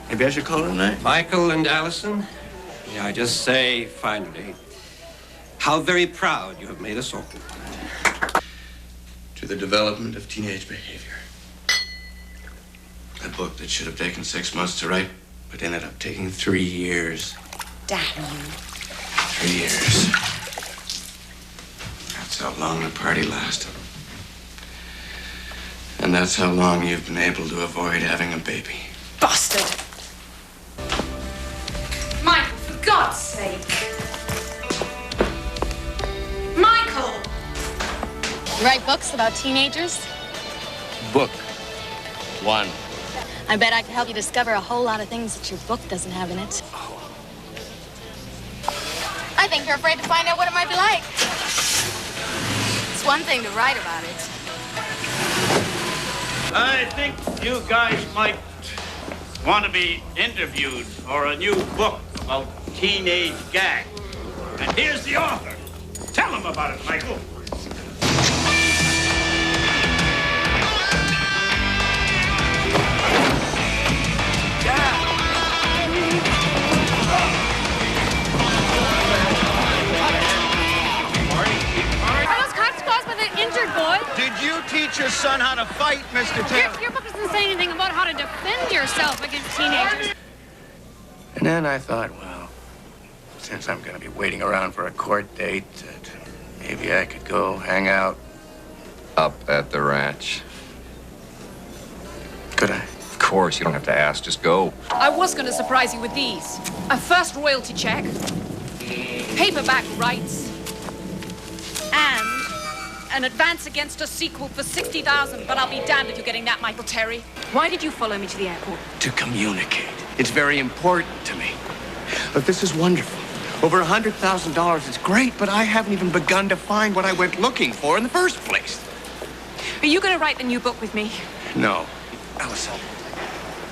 Maybe I should call it a night. Michael and Allison, may I just say, finally, how very proud you have made us all. To the development of teenage behavior. A book that should have taken 6 months to write, but ended up taking 3 years. Damn you. 3 years. That's how long the party lasted. And that's how long you've been able to avoid having a baby. Bastard! Michael, for God's sake! Michael! You write books about teenagers? Book 1. I bet I could help you discover a whole lot of things that your book doesn't have in it. I think you're afraid to find out what it might be like. It's one thing to write about it. I think you guys might want to be interviewed for a new book about teenage gangs. And here's the author. Tell him about it, Michael. Injured boy. Did you teach your son how to fight, Mr. Taylor? Your book doesn't say anything about how to defend yourself against teenagers. And then I thought, well, since I'm going to be waiting around for a court date, maybe I could go hang out. Up at the ranch. Could I? Of course, you don't have to ask, just go. I was going to surprise you with these. A first royalty check, paperback rights, and an advance against a sequel for $60,000, but I'll be damned if you're getting that, Michael Terry. Why did you follow me to the airport? To communicate. It's very important to me. Look, this is wonderful. Over $100,000 is great, but I haven't even begun to find what I went looking for in the first place. Are you going to write the new book with me? No. Allison,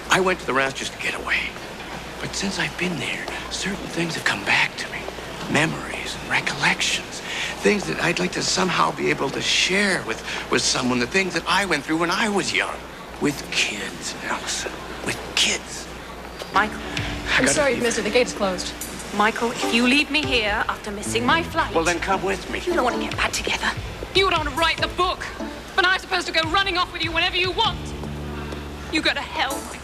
I went to the ranch just to get away. But since I've been there, certain things have come back to me. Memories and recollections. Things that I'd like to somehow be able to share with someone. The things that I went through when I was young. With kids, Allison. With kids. Michael. I'm sorry, mister. The gate's closed. Michael, if you leave me here after missing my flight... Well, then come with me. You don't want to get back together. You don't want to write the book. But I'm supposed to go running off with you whenever you want. You go to hell, Michael.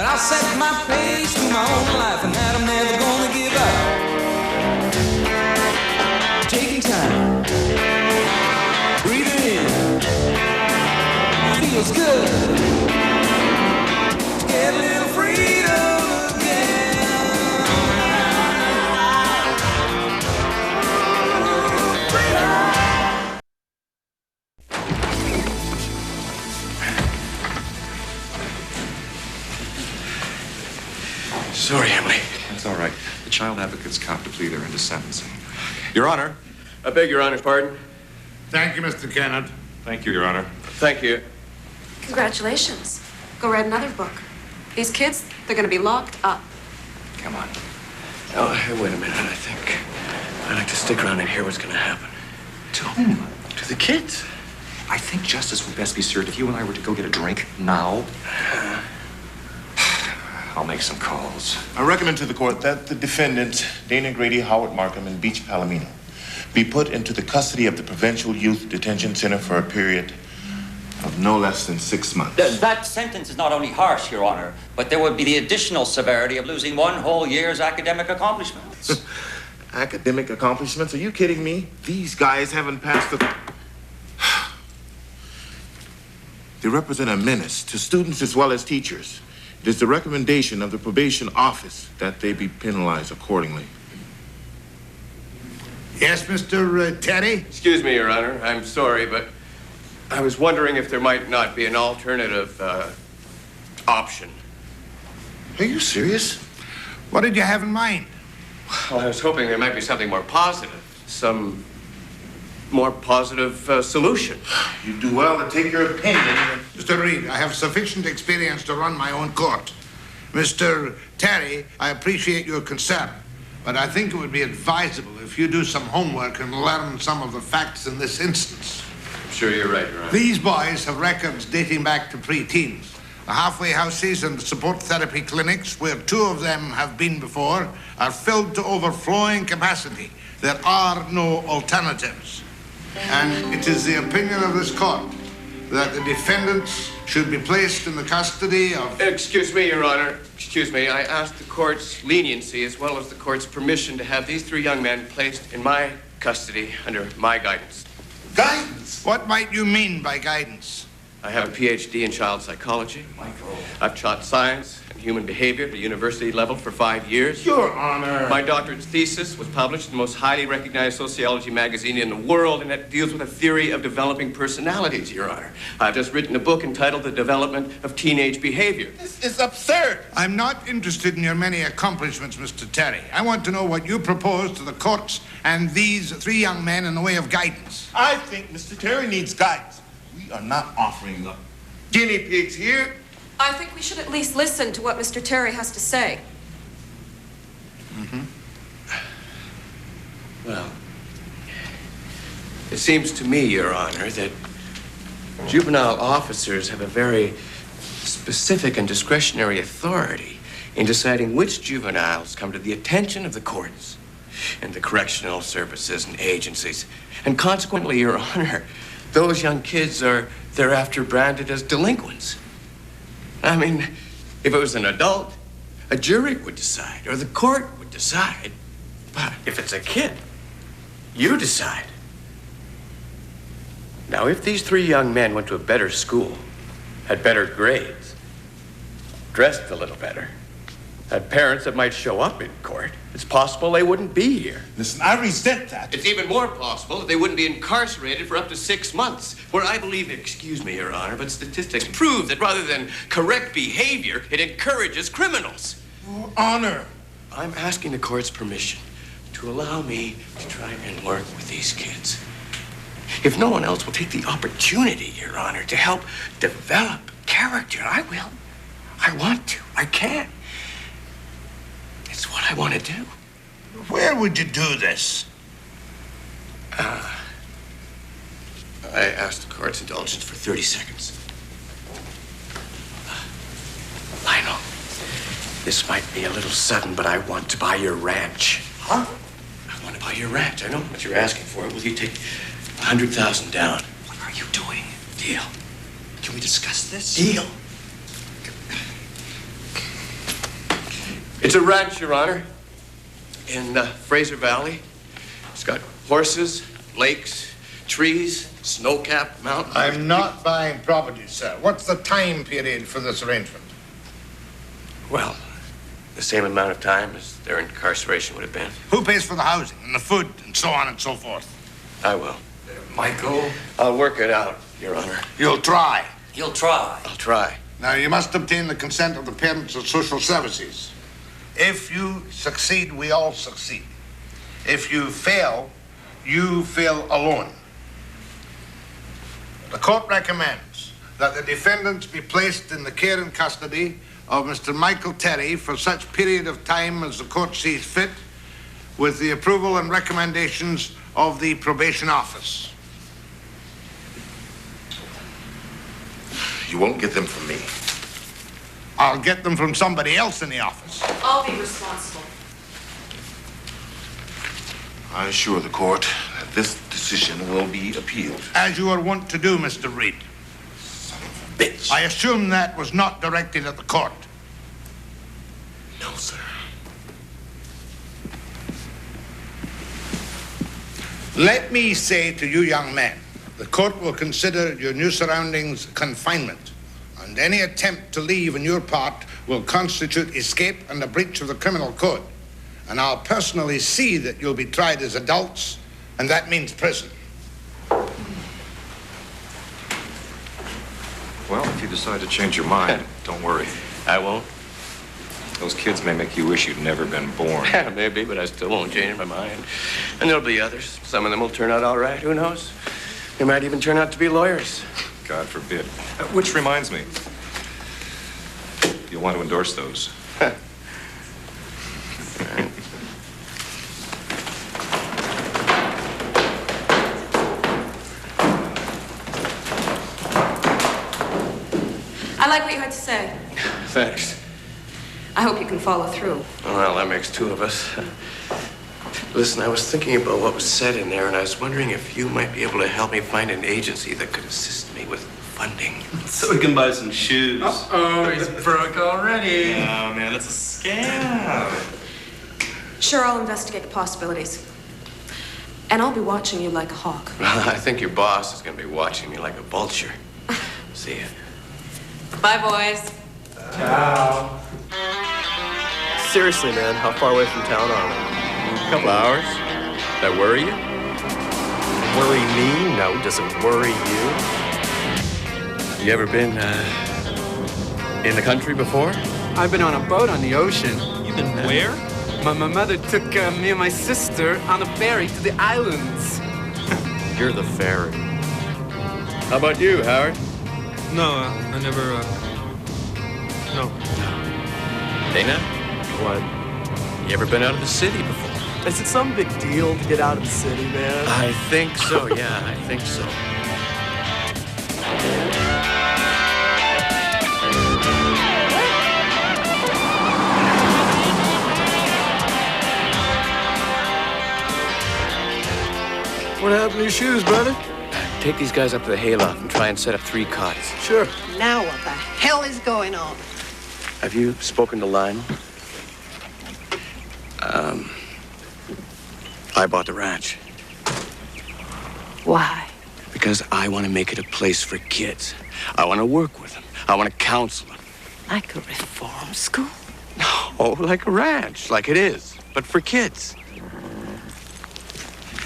I'll set my pace to my own life, and that I'm never gonna give up. Taking time, breathing in, feels good to get a little freedom again. Sorry, Emily. That's all right. The child advocates cop to plea their into sentencing. Your Honor. I beg Your Honor's pardon. Thank you, Mr. Kennett. Thank you, Your Honor. Thank you. Congratulations. Go write another book. These kids, they're going to be locked up. Come on. Oh, hey, wait a minute. I think I'd like to stick around and hear what's going to happen. To whom? To the kids. I think justice would best be served if you and I were to go get a drink now. I'll make some calls. I recommend to the court that the defendants, Dana Grady, Howard Markham, and Beach Palomino, be put into the custody of the Provincial Youth Detention Center for a period of no less than 6 months. That sentence is not only harsh, Your Honor, but there would be the additional severity of losing 1 whole year's academic accomplishments. Academic accomplishments? Are you kidding me? These guys haven't passed the... They represent a menace to students as well as teachers. It is the recommendation of the probation office that they be penalized accordingly. Yes, Mr. Terry? Excuse me, Your Honor. I'm sorry, but I was wondering if there might not be an alternative option. Are you serious? What did you have in mind? Well, I was hoping there might be something more positive, some more positive solution. You do well to take your opinion. Mr. Reid, I have sufficient experience to run my own court. Mr. Terry, I appreciate your concern, but I think it would be advisable if you do some homework and learn some of the facts in this instance. I'm sure you're right, Your Honor. These boys have records dating back to pre-teens. The halfway houses and the support therapy clinics, where 2 of them have been before, are filled to overflowing capacity. There are no alternatives. And it is the opinion of this court that the defendants should be placed in the custody of... Excuse me, Your Honor. Excuse me. I asked the court's leniency as well as the court's permission to have these 3 young men placed in my custody under my guidance. Guidance? What might you mean by guidance? I have a PhD in child psychology. I've taught science and human behavior at the university level for 5 years. Your Honor. My doctorate's thesis was published in the most highly recognized sociology magazine in the world, and it deals with a theory of developing personalities, Your Honor. I've just written a book entitled The Development of Teenage Behavior. This is absurd. I'm not interested in your many accomplishments, Mr. Terry. I want to know what you propose to the courts and these 3 young men in the way of guidance. I think Mr. Terry needs guidance. We are not offering up guinea pigs here. I think we should at least listen to what Mr. Terry has to say. Well, it seems to me, Your Honor, that juvenile officers have a very specific and discretionary authority in deciding which juveniles come to the attention of the courts and the correctional services and agencies. And consequently, Your Honor, those young kids are thereafter branded as delinquents. I mean, if it was an adult, a jury would decide, or the court would decide. But if it's a kid, you decide. Now, if these 3 young men went to a better school, had better grades, dressed a little better, had parents that might show up in court, it's possible they wouldn't be here. Listen, I resent that. It's even more possible that they wouldn't be incarcerated for up to 6 months, where I believe, excuse me, Your Honor, but statistics prove that rather than correct behavior, it encourages criminals. Your Honor. I'm asking the court's permission to allow me to try and work with these kids. If no one else will take the opportunity, Your Honor, to help develop character, I will. I want to. I can. It's what I want to do. Where would you do this? I asked the court's indulgence for 30 seconds. Lionel, this might be a little sudden, but I want to buy your ranch. Huh? I want to buy your ranch. I know what you're asking for. Will you take 100,000 down? What are you doing? Deal. Can we discuss this? Deal. It's a ranch, Your Honor, in Fraser Valley. It's got horses, lakes, trees, snow-capped mountains. I'm not buying property, sir. What's the time period for this arrangement? Well, the same amount of time as their incarceration would have been. Who pays for the housing and the food and so on and so forth? I will. Michael? I'll work it out, Your Honor. You'll try. You'll try. I'll try. Now, you must obtain the consent of the parents of social services. If you succeed, we all succeed. If you fail alone. The court recommends that the defendants be placed in the care and custody of Mr. Michael Terry for such period of time as the court sees fit, with the approval and recommendations of the probation office. You won't get them from me. I'll get them from somebody else in the office. I'll be responsible. I assure the court that this decision will be appealed. As you are wont to do, Mr. Reid. Son of a bitch. I assume that was not directed at the court. No, sir. Let me say to you young men, the court will consider your new surroundings confinement, and any attempt to leave on your part will constitute escape and a breach of the criminal code. And I'll personally see that you'll be tried as adults, and that means prison. Well, if you decide to change your mind, don't worry. I won't. Those kids may make you wish you'd never been born. Yeah, maybe, but I still won't change my mind. And there'll be others. Some of them will turn out all right. Who knows? They might even turn out to be lawyers. God forbid. Which reminds me, you'll want to endorse those. I like what you had to say. Thanks. I hope you can follow through. Well, that makes two of us. Listen, I was thinking about what was said in there, and I was wondering if you might be able to help me find an agency that could assist me with funding. So we can buy some shoes. Uh-oh, he's broke already. Oh, man, that's a scam. Sure, I'll investigate the possibilities. And I'll be watching you like a hawk. Well, I think your boss is going to be watching me like a vulture. See ya. Bye, boys. Ciao. Seriously, man, how far away from town are we? A couple hours. That worry you? Worry me? No. Does it worry you? You ever been, in the country before? I've been on a boat on the ocean. You've been where? My mother took me and my sister on a ferry to the islands. You're the ferry. How about you, Howard? No, I never, no. Dana? What? You ever been out of the city before? Is it some big deal to get out of the city, man? I think so, yeah, I think so. What happened to your shoes, brother? Take these guys up to the hayloft and try and set up 3 cots. Sure. Now what the hell is going on? Have you spoken to Lionel? I bought the ranch. Why? Because I want to make it a place for kids. I want to work with them. I want to counsel them. Like a reform school? Oh, like a ranch, like it is, but for kids.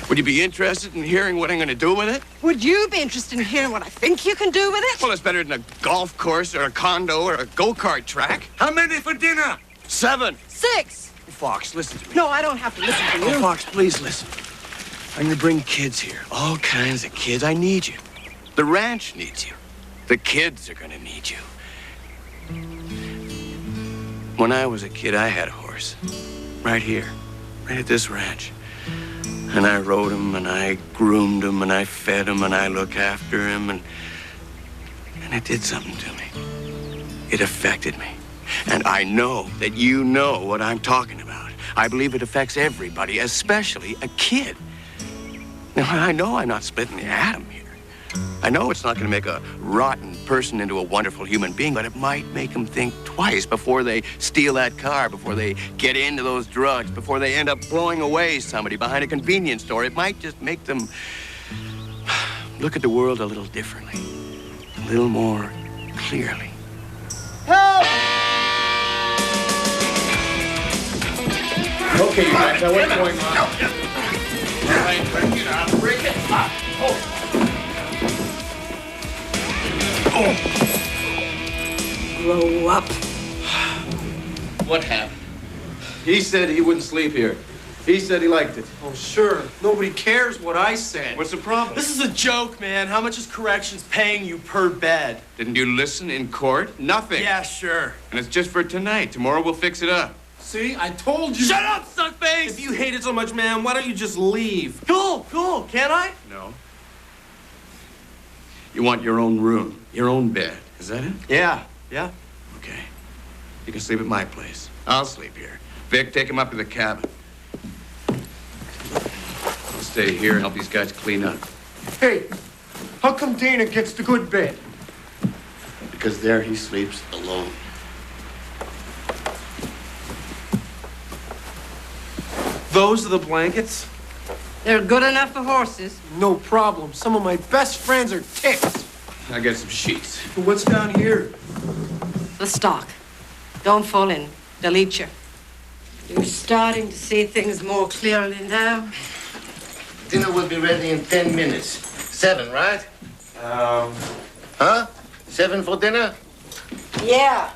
Would you be interested in hearing what I'm going to do with it? Would you be interested in hearing what I think you can do with it? Well, it's better than a golf course or a condo or a go-kart track. How many for dinner? 7. 6. Fox, listen to me. No, I don't have to listen to you. Oh, Fox, please listen. I'm going to bring kids here. All kinds of kids. I need you. The ranch needs you. The kids are going to need you. When I was a kid, I had a horse. Right here. Right at this ranch. And I rode him, and I groomed him, and I fed him, and I looked after him, and it did something to me. It affected me. And I know that you know what I'm talking about. I believe it affects everybody, especially a kid. Now, I know I'm not splitting the atom here. I know it's not going to make a rotten person into a wonderful human being, but it might make them think twice before they steal that car, before they get into those drugs, before they end up blowing away somebody behind a convenience store. It might just make them look at the world a little differently, a little more clearly. Help! Okay, you guys, now what's going on? All right, break it up, break it up. Grow up. What happened? He said he wouldn't sleep here. He said he liked it. Oh, sure. Nobody cares what I said. What's the problem? This is a joke, man. How much is corrections paying you per bed? Didn't you listen in court? Nothing. Yeah, sure. And it's just for tonight. Tomorrow we'll fix it up. See, I told you. Shut up, suckface! If you hate it so much, man, why don't you just leave? Cool, can't I? No. You want your own room, your own bed. Is that it? Yeah. Okay. You can sleep at my place. I'll sleep here. Vic, take him up to the cabin. I'll stay here and help these guys clean up. Hey, how come Dana gets the good bed? Because there he sleeps alone. Those are the blankets? They're good enough for horses. No problem. Some of my best friends are ticks. I got some sheets. What's down here? The stock. Don't fall in. They'll eat you. You're starting to see things more clearly now. Dinner will be ready in 10 minutes. 7, right? Huh? 7 for dinner? Yeah.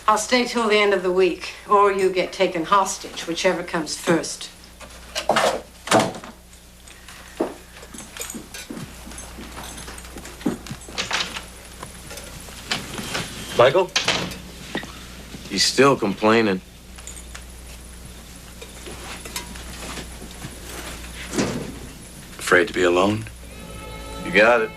I'll stay till the end of the week, or you get taken hostage, whichever comes first. Michael? He's still complaining. Afraid to be alone? You got it.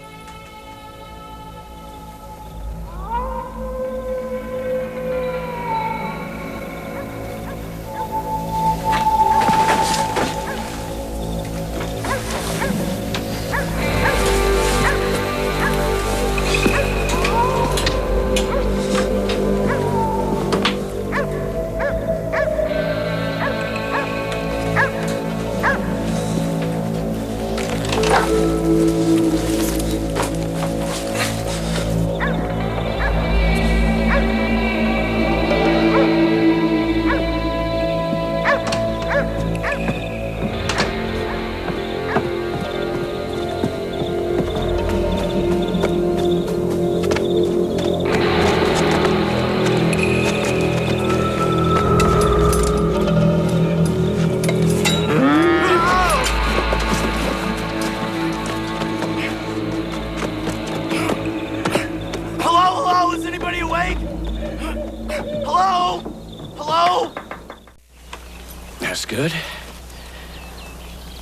That's good.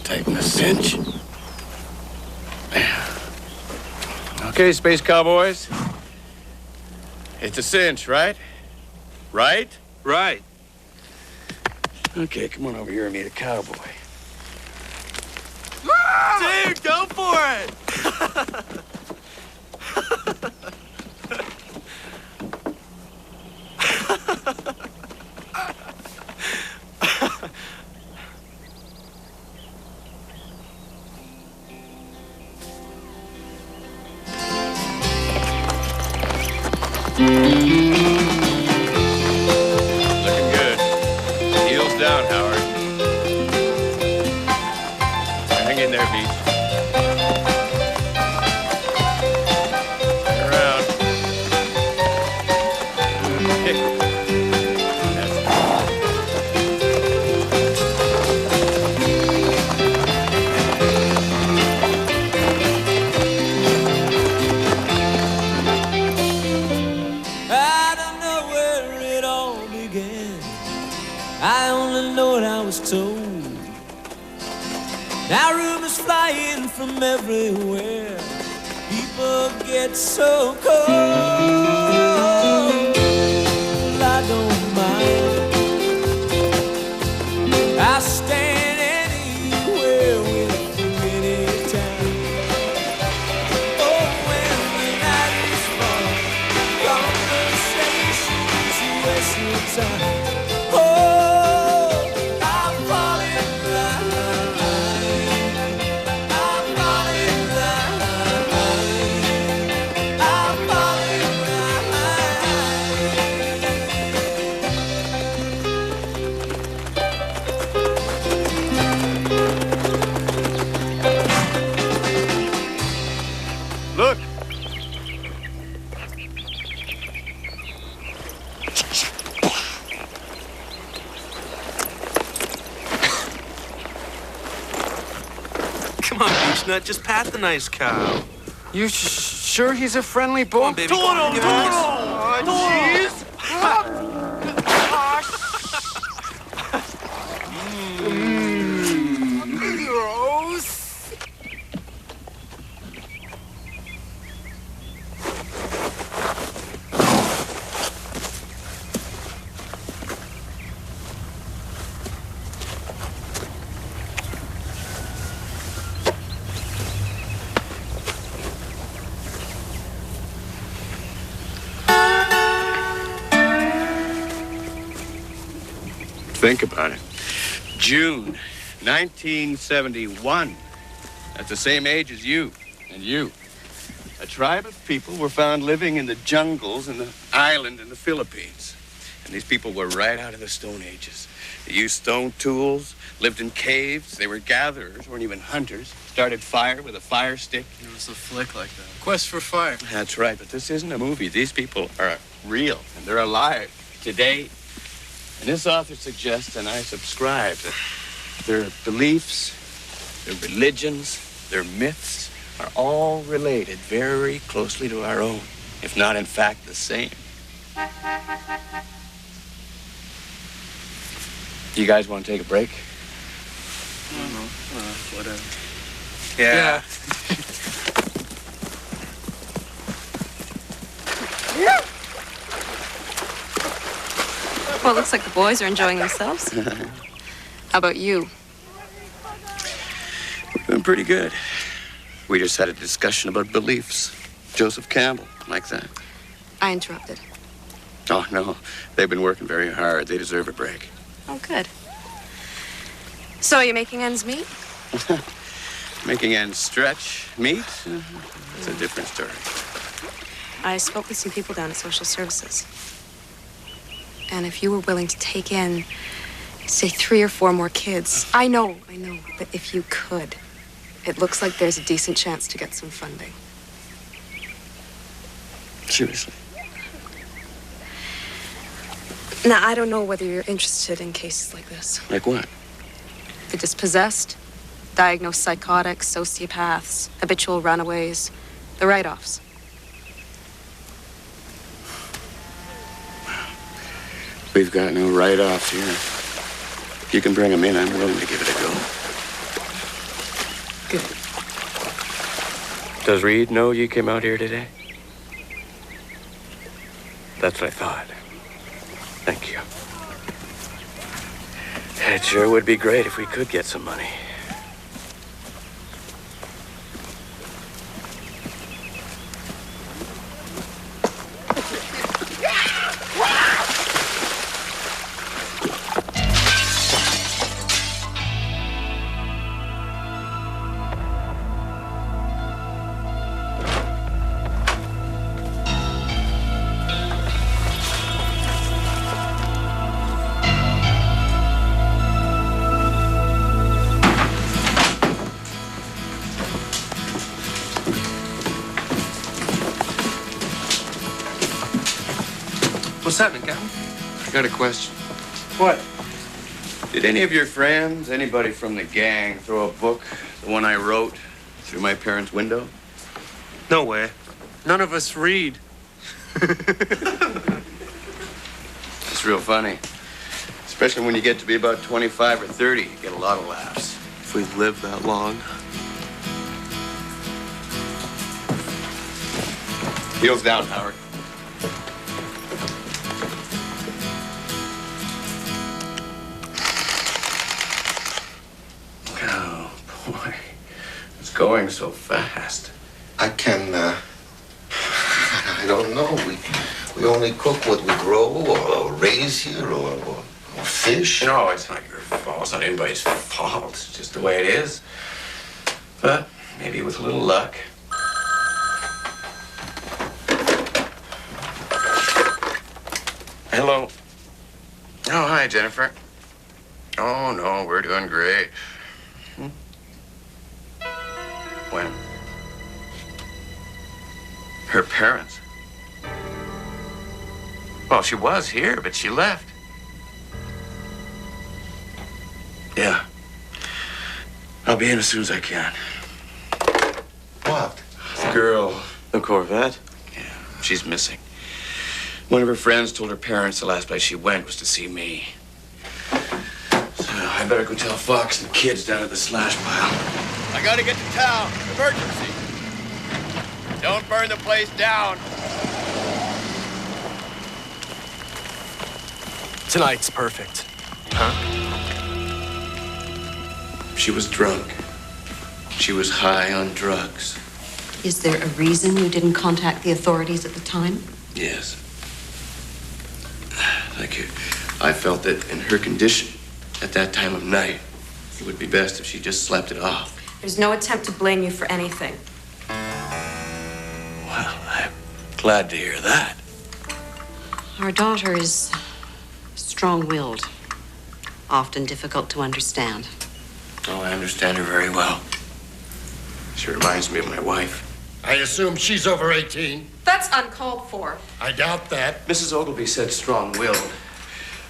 Tighten the cinch. Okay, Space Cowboys. It's a cinch, right? Right? Right. Okay, come on over here and meet a cowboy. Dude, go for it! Looking good. Heels down, Howard. Hang in there, Beach. Turn around. Kick. That's I don't know where it all began. I only know what I was told. Now rumors flying from everywhere. People get so cold. I don't mind. I stand anywhere with you anytime. Oh, when the night is far, conversations waste your time. Oh, I'm falling blind. I'm falling blind. I'm falling Look! Come on, Beechnut, just pat the nice cow. You sure he's a friendly boy? Come on, baby. Toro! Oh, jeez! Gross. Think about it. June 1971. At the same age as you and you. A tribe of people were found living in the jungles in the island in the Philippines. And these people were right out of the Stone Ages. They used stone tools, lived in caves. They were gatherers, weren't even hunters. Started fire with a fire stick. There was a flick like that. Quest for Fire. That's right, but this isn't a movie. These people are real, and they're alive today. And this author suggests, and I subscribe, that their beliefs, their religions, their myths are all related very closely to our own, if not, in fact, the same. You guys want to take a break? I don't know. Whatever. Yeah. Well, it looks like the boys are enjoying themselves. How about you? We're doing pretty good. We just had a discussion about beliefs. Joseph Campbell, like that. I interrupted. Oh, no. They've been working very hard. They deserve a break. Oh, good. So, are you making ends meet? Making ends stretch, meet? It's a different story. I spoke with some people down at Social Services. And if you were willing to take in, say, 3 or 4 more kids, I know, but if you could, it looks like there's a decent chance to get some funding. Seriously? Now, I don't know whether you're interested in cases like this. Like what? The dispossessed, diagnosed psychotics, sociopaths, habitual runaways, the write-offs. We've got no write-offs here. If you can bring them in, I'm willing to give it a go. Good. Does Reid know you came out here today? That's what I thought. Thank you. It sure would be great if we could get some money. What's happening, Captain? I got a question. What? Did any of your friends, anybody from the gang, throw a book, the one I wrote, through my parents' window? No way. None of us read. It's real funny. Especially when you get to be about 25 or 30, you get a lot of laughs. If we live that long. Heels down, Howard. Oh, boy. It's going so fast. I can, I don't know. We only cook what we grow or raise here or fish. No, it's not your fault. It's not anybody's fault. It's just the way it is. But maybe with a little luck. Hello. Oh, hi, Jennifer. Oh, no, we're doing great. When? Her parents? Well, she was here, but she left. Yeah. I'll be in as soon as I can. What? The girl. The Corvette? Yeah, she's missing. One of her friends told her parents the last place she went was to see me. So I better go tell Fox and the kids down at the slash pile. I gotta get to town. Emergency. Don't burn the place down. Tonight's perfect. Huh? She was drunk. She was high on drugs. Is there a reason you didn't contact the authorities at the time? Yes. Thank you. I felt that in her condition, at that time of night, it would be best if she just slept it off. There's no attempt to blame you for anything. Well, I'm glad to hear that. Our daughter is strong-willed, often difficult to understand. Oh, I understand her very well. She reminds me of my wife. I assume she's over 18. That's uncalled for. I doubt that. Mrs. Ogilvy said strong-willed.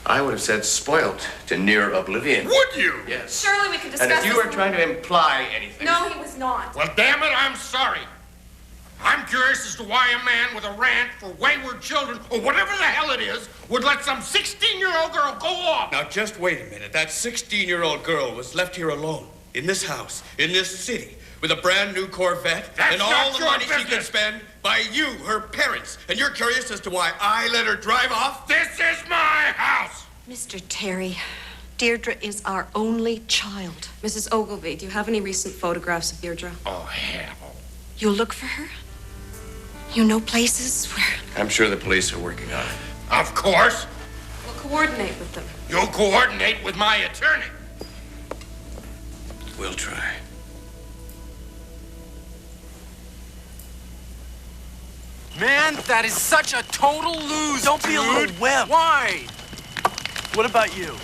I would have said spoilt to near oblivion. Would you? Yes. Surely we can discuss And if you this were trying to imply anything... No, he was not. Well, damn it, I'm sorry. I'm curious as to why a man with a rant for wayward children, or whatever the hell it is, would let some 16-year-old girl go off. Now, just wait a minute. That 16-year-old girl was left here alone, in this house, in this city, with a brand new Corvette, That's and all not the your money she business. could spend by you, her parents. And you're curious as to why I let her drive off? This is my house. Mr. Terry, Deirdre is our only child. Mrs. Ogilvy, do you have any recent photographs of Deirdre? Oh, hell. You'll look for her? You know places where... I'm sure the police are working on it. Of course. We'll coordinate with them. You'll coordinate with my attorney. We'll try. Man, that is such a total lose. Don't be a little wimp. Why? What about you?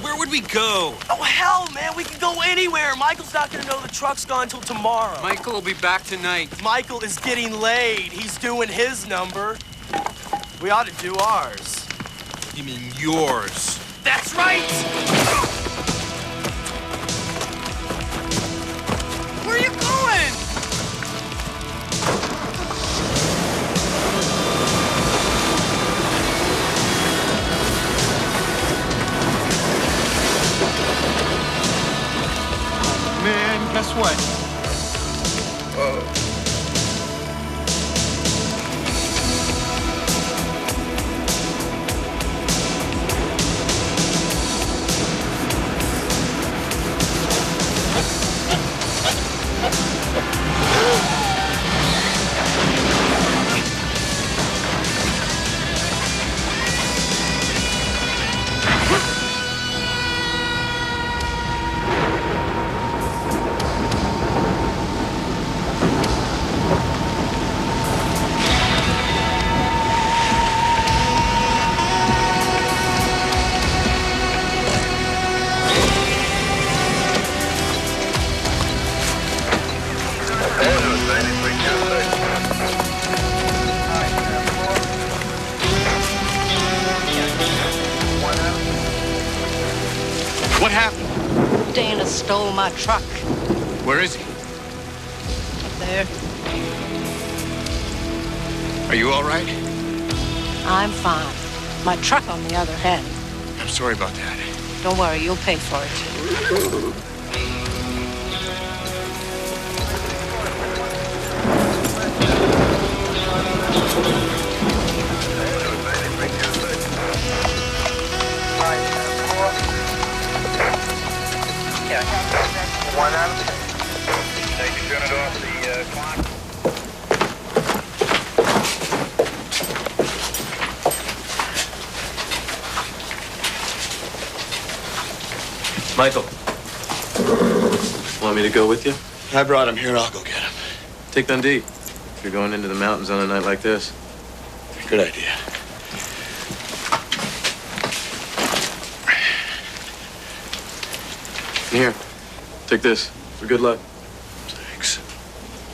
Where would we go? Oh, hell, man. We can go anywhere. Michael's not going to know the truck's gone until tomorrow. Michael will be back tonight. Michael is getting laid. He's doing his number. We ought to do ours. You mean yours? That's right! Where are you going? Man, guess what? What happened? Dana stole my truck. Where is he? Up there. Are you all right? I'm fine. My truck, on the other hand. I'm sorry about that. Don't worry, you'll pay for it. One out. Take the unit off the clock. Michael. Want me to go with you? I brought him here. I'll go get him. Take Dundee. If you're going into the mountains on a night like this. Good idea. Here. Take this. For good luck. Thanks.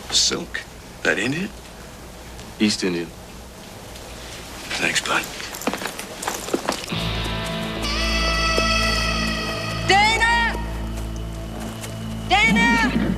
Silk? That Indian? East Indian. Thanks, bud. Dana! Dana!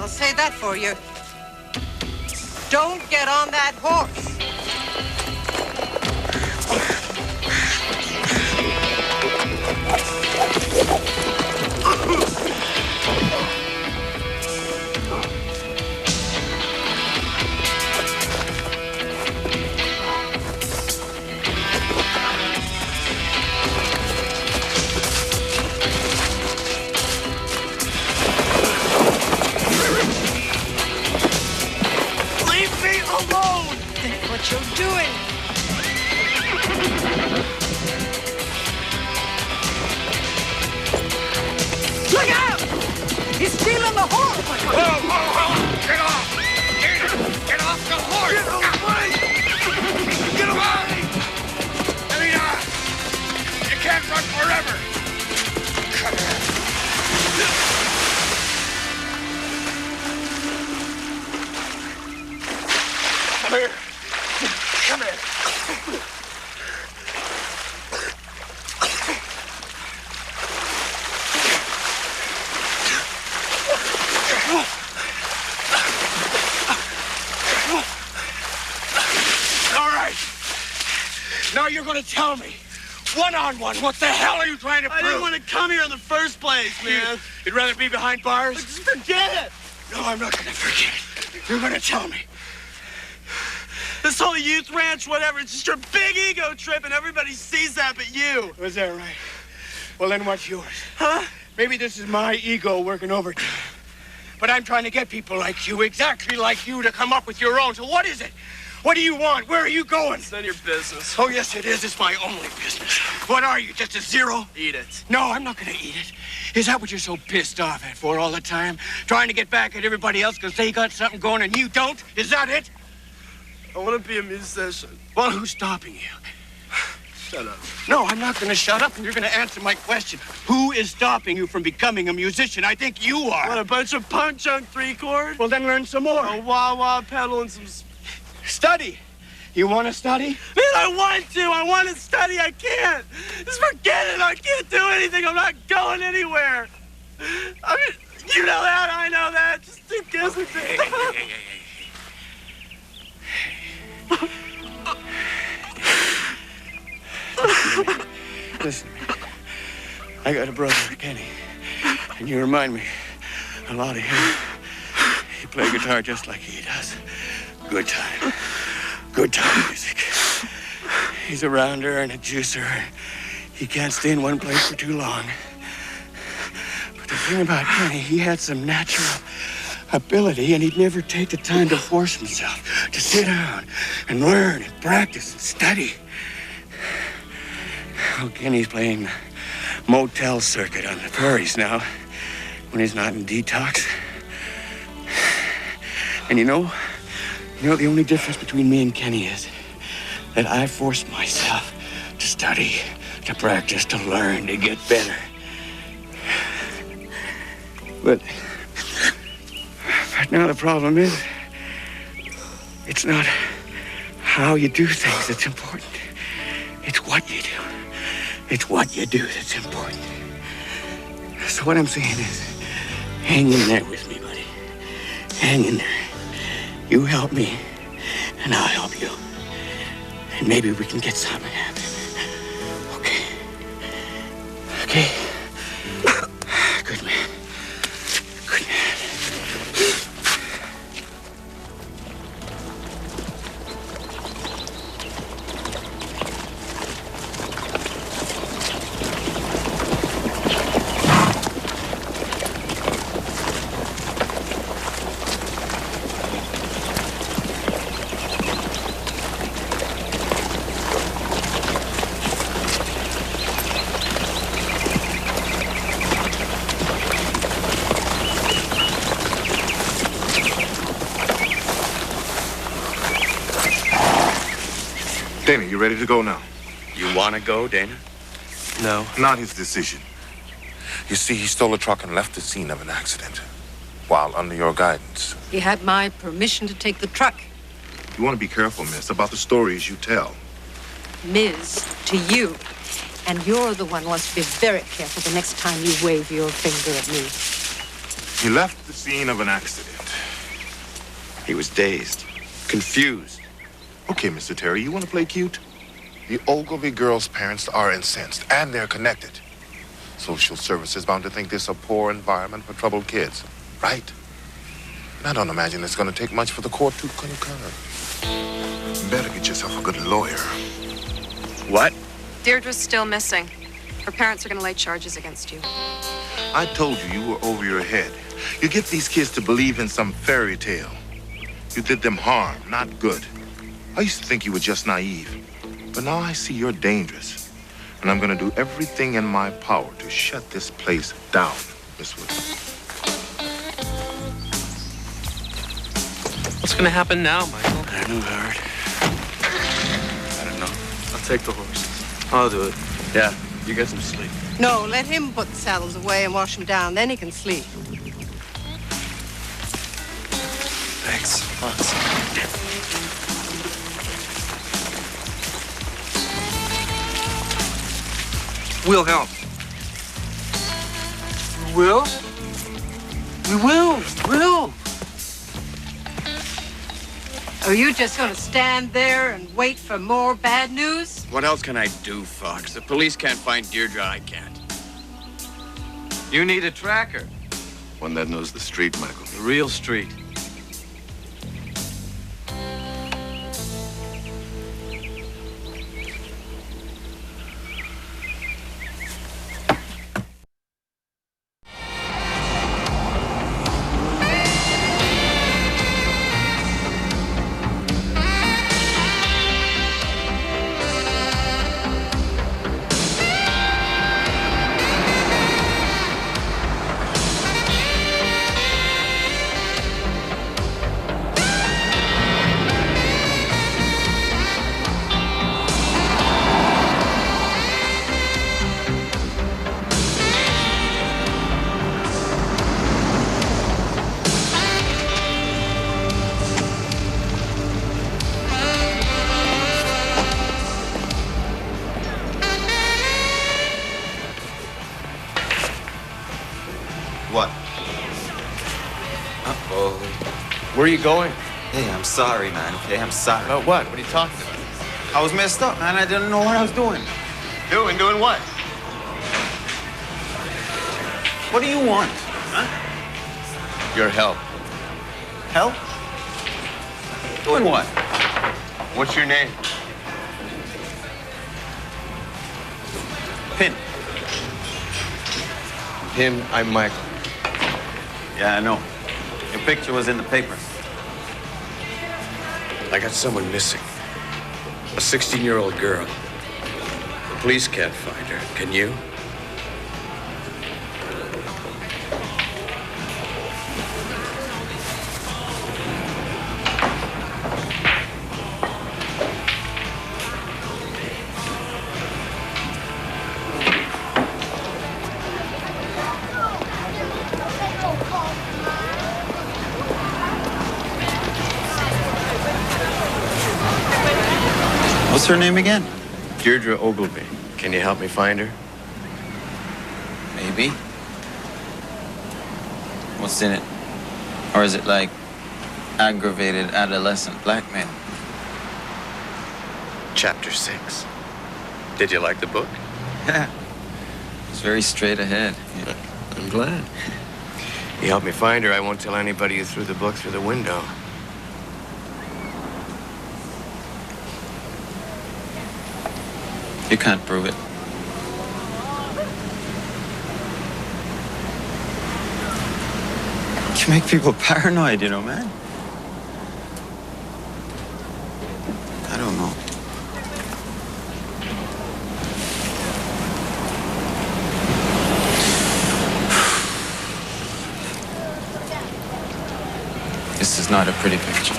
I'll say that for you. Don't get on that horse. Leave me alone! Think what you're doing. Look out! He's stealing the horse! Whoa, whoa, whoa! Get off! Get off the horse! Get away! Get away! Deidre! You can't run forever! Come here. Come here. Come here. All right. Now you're going to tell me, one-on-one, what the hell are you trying to prove? I didn't want to come here in the first place, man. You'd rather be behind bars? Just forget it. No, I'm not going to forget. You're going to tell me. This whole youth ranch, whatever, it's just your big ego trip, and everybody sees that but you. Was that right? Well, then what's yours? Huh? Maybe this is my ego working overtime. But I'm trying to get people like you, exactly like you, to come up with your own. So what is it? What do you want? Where are you going? It's none of your business. Oh, yes, it is. It's my only business. What are you, just a zero? Eat it. No, I'm not going to eat it. Is that what you're so pissed off at for all the time? Trying to get back at everybody else because they got something going and you don't? Is that it? I want to be a musician. Well, who's stopping you? Shut up. No, I'm not going to shut up, and you're going to answer my question. Who is stopping you from becoming a musician? I think you are. What, a bunch of punk junk three-chord? Well, then learn some more. A wah-wah pedal and some... Study. You want to study? Man, I want to. I want to study. I can't. Just forget it. I can't do anything. I'm not going anywhere. I mean, you know that. I know that. Just do guess with it. Listen to me. I got a brother, Kenny, and you remind me a lot of him. He plays guitar just like he does. Good time. Good time music. He's a rounder and a juicer. He can't stay in one place for too long. But the thing about Kenny, he had some natural ability, and he'd never take the time to force himself to sit down and learn and practice and study. Well, Kenny's playing the motel circuit on the prairies now when he's not in detox. And you know the only difference between me and Kenny is that I forced myself to study, to practice, to learn, to get better. But now the problem is, it's not how you do things that's important. It's what you do. It's what you do that's important. So what I'm saying is, hang in there with me, buddy. Hang in there. You help me, and I'll help you. And maybe we can get something happen. Okay? Okay? Good man. Good man. Dana, you ready to go now? You want to go, Dana? No. Not his decision. You see, he stole a truck and left the scene of an accident while under your guidance. He had my permission to take the truck. You want to be careful, miss, about the stories you tell. Ms. to you. And you're the one who wants to be very careful the next time you wave your finger at me. He left the scene of an accident. He was dazed, confused. Okay, Mr. Terry, you want to play cute? The Ogilvy girl's parents are incensed, and they're connected. Social services bound to think this a poor environment for troubled kids, right? And I don't imagine it's going to take much for the court to concur. Better get yourself a good lawyer. What? Deirdre's still missing. Her parents are going to lay charges against you. I told you were over your head. You get these kids to believe in some fairy tale. You did them harm, not good. I used to think you were just naive. But now I see you're dangerous. And I'm going to do everything in my power to shut this place down, Miss Wood. What's gonna happen now, Michael? I don't know, Howard. I don't know. I'll take the horses. I'll do it. Yeah, you get some sleep. No, let him put the saddles away and wash them down. Then he can sleep. Thanks. We'll help. Will? We will. Are you just going to stand there and wait for more bad news? What else can I do, Fox? The police can't find Deirdre, I can't. You need a tracker. One that knows the street, Michael. The real street. Where are you going? Hey, I'm sorry, man. Okay, I'm sorry. About what? What are you talking about? I was messed up, man. I didn't know what I was doing. Doing what? What do you want? Huh? Your help. Help? Doing what? What's your name? Pin. Him, I'm Michael. Yeah, I know. Your picture was in the paper. I got someone missing. A 16-year-old girl. The police can't find her. Can you? What's her name again? Deirdre Ogilvy. Can you help me find her? Maybe. What's in it? Or is it like aggravated adolescent blackmail? Chapter 6. Did you like the book? Yeah. It's very straight ahead. Yeah. I'm glad. You help me find her, I won't tell anybody you threw the book through the window. You can't prove it. You make people paranoid, you know, man. I don't know. This is not a pretty picture.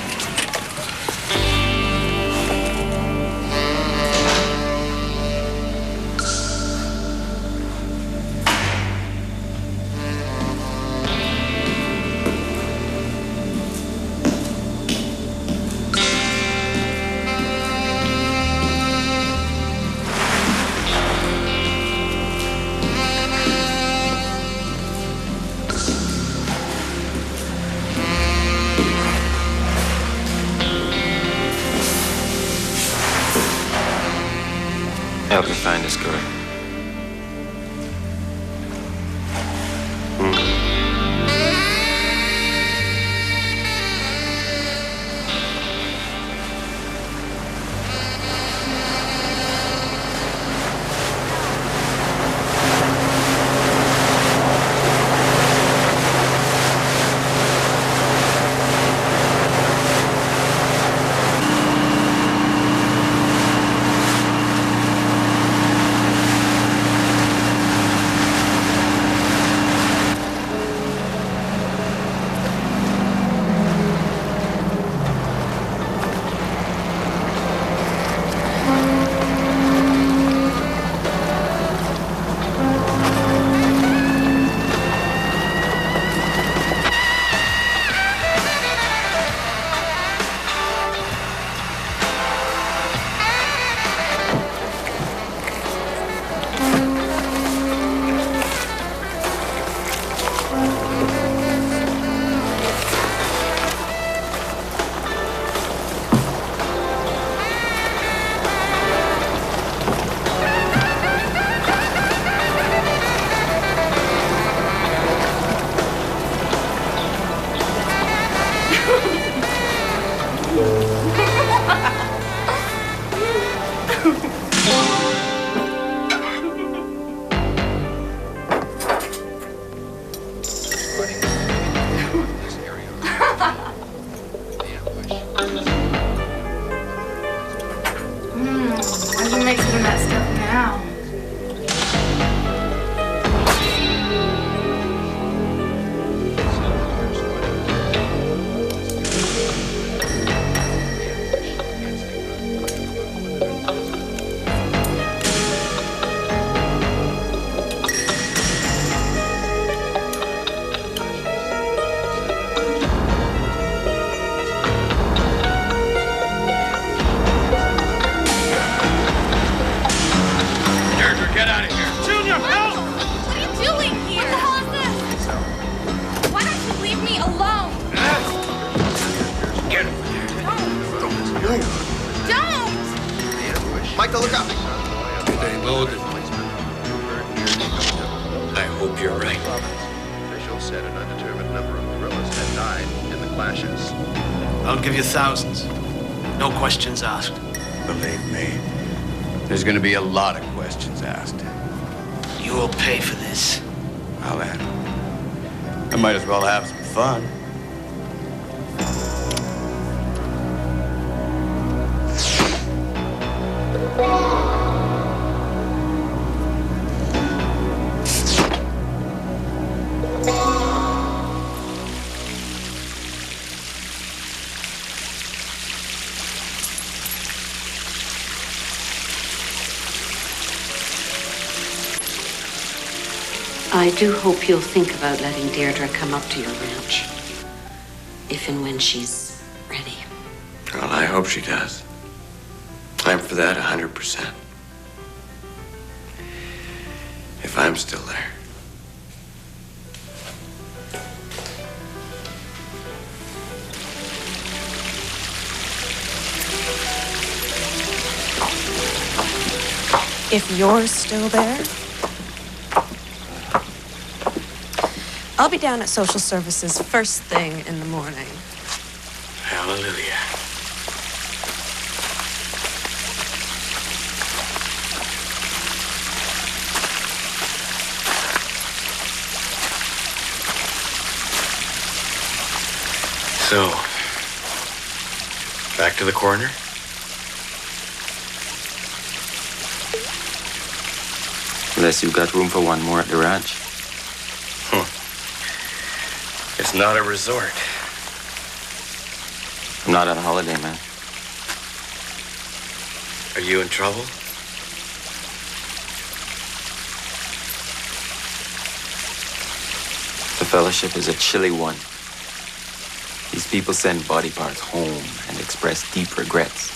know that. I hope you're right. Officials said an undetermined number of guerrillas had died in the clashes. I'll give you thousands. No questions asked. Believe me, there's going to be a lot of questions asked. You will pay for this. I'll add. I might as well have some fun. I do hope you'll think about letting Deirdre come up to your ranch. If and when she's ready. Well, I hope she does. I'm for that 100%. If I'm still there. If you're still there, I'll be down at social services first thing in the morning. Hallelujah. So, back to the coroner? Unless you've got room for one more at the ranch. It's not a resort. I'm not on holiday, man. Are you in trouble? The fellowship is a chilly one. These people send body parts home and express deep regrets.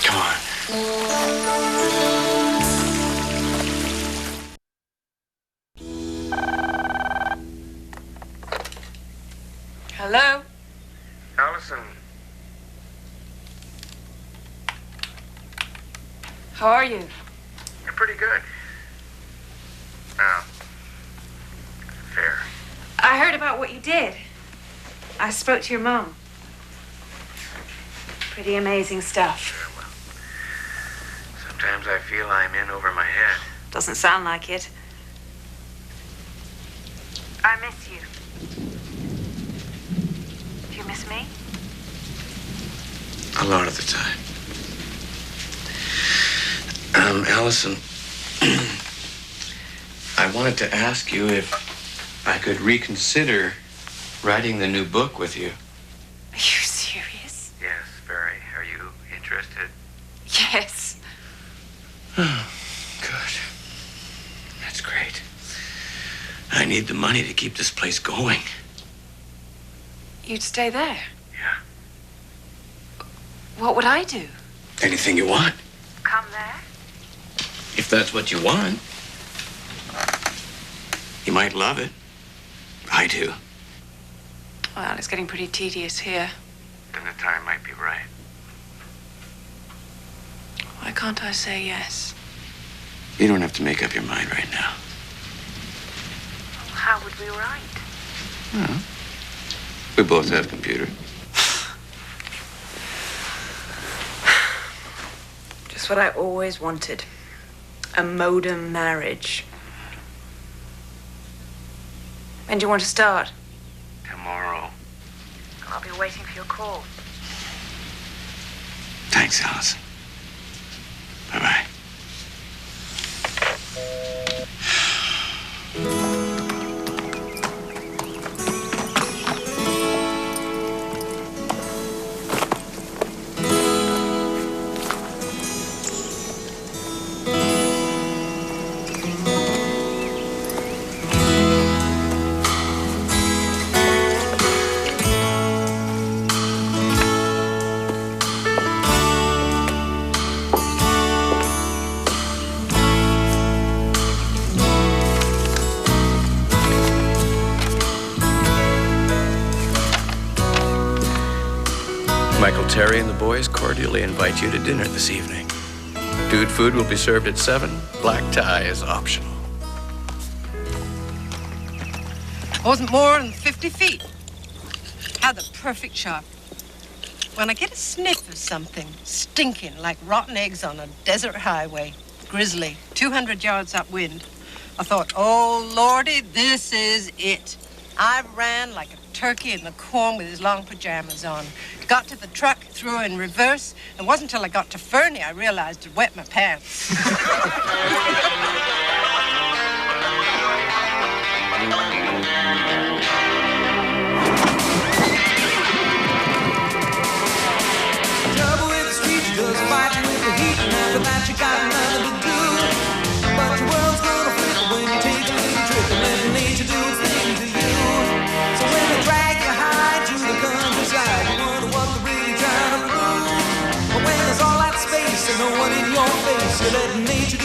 Come on. Hello? Allison, How are you? you're pretty good. Fair. I heard about what you did. I spoke to your mom. Pretty amazing stuff. Sometimes I feel I'm in over my head. Doesn't sound like it. I miss you. Do you miss me? A lot of the time. Allison, I wanted to ask you if I could reconsider writing the new book with you. Are you serious? Yes, very. Are you interested? Yes. Good. That's great. I need the money to keep this place going. You'd stay there? Yeah. What would I do? Anything you want, Come there? if that's what you want. You might love it. I do. Well, it's getting pretty tedious here. Then the time might be right. Why can't I say yes? You don't have to make up your mind right now. How would we write? Well, we both have computers. Just what I always wanted. A modem marriage. When do you want to start? Tomorrow. I'll be waiting for your call. Thanks, Allison. Bye-bye. Michael Terry and the boys cordially invite you to dinner this evening. Dude food will be served at 7. Black tie is optional. Wasn't more than 50 feet. Had the perfect shot. When I get a sniff of something stinking like rotten eggs on a desert highway, grizzly, 200 yards upwind, I thought, oh, Lordy, this is it. I ran like a turkey in the corn with his long pajamas on. Got to the truck, threw in reverse, and it wasn't until I got to Fernie I realized it wet my pants. Trouble with the streets, just fighting with the heat, and after that you got nothing to do. But your world's gonna flip when you take a little trip and let nature do its thing to you. So when they drag you high to the countryside, you wonder what they're really trying to prove. But when there's all that space and no one in your face, you let nature do